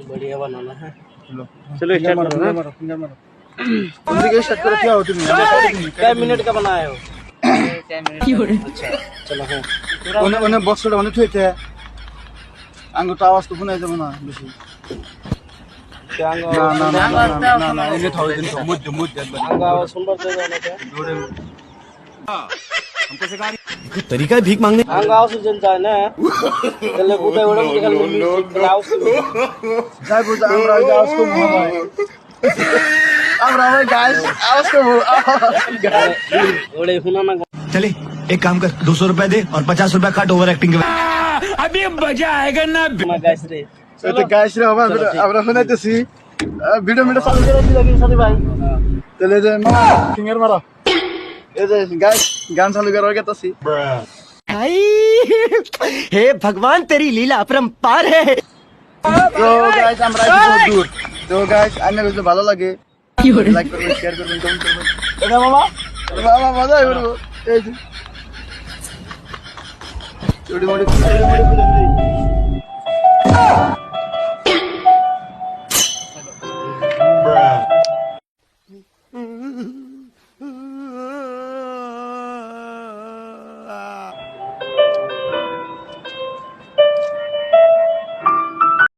बढ़िया बनाना है। चलो स्टार्ट करो ना। फिंगर मारो तुम भी स्टार्ट करो क्या हो तुम क्या मिनट का बनाए हो? 10 मिनट। अच्छा चलो हाँ। ওনে ওনে বক্সটা ওনে থইতে আঙ্গুর তো আওয়াজ তো শুনাই যাবে না বেশি क्या अंग না না না आवाज না না না এনে থাও দিন তো মুদ্দে মুদ্দে अंग आवाज सुन पर जाना क्या? तरीका है भीख मांगने अंग आवाज सुन जाए ना चले बुटे बड़े मुझे कल आवाज যাই বুঝা আমরা আওয়াজ কম হয় আমরা ওই গাইস আওয়াজ কম बड़े सुना ना चले एक काम कर 200 रुपए दे और 50 रुपए काट ओवर एक्टिंग के अभी मजा आएगा ना गाइस रे তো গাইস রে আমরা শুনাইতেছি ভিডিও চালু করে দিলা কি সাথে ভাই তাহলে যে ফিঙ্গার মারো এই যে গাইস গান চালু করার গেতাছি हे भगवान तेरी लीला अपरंपार है তো গাইস আমরা একটু দূর তো গাইস আইনা যদি ভালো লাগে লাইক করবেন শেয়ার করবেন কমেন্ট করবেন এটা মামা মামা মজা হবে এই যে চুড়ি মুড়ি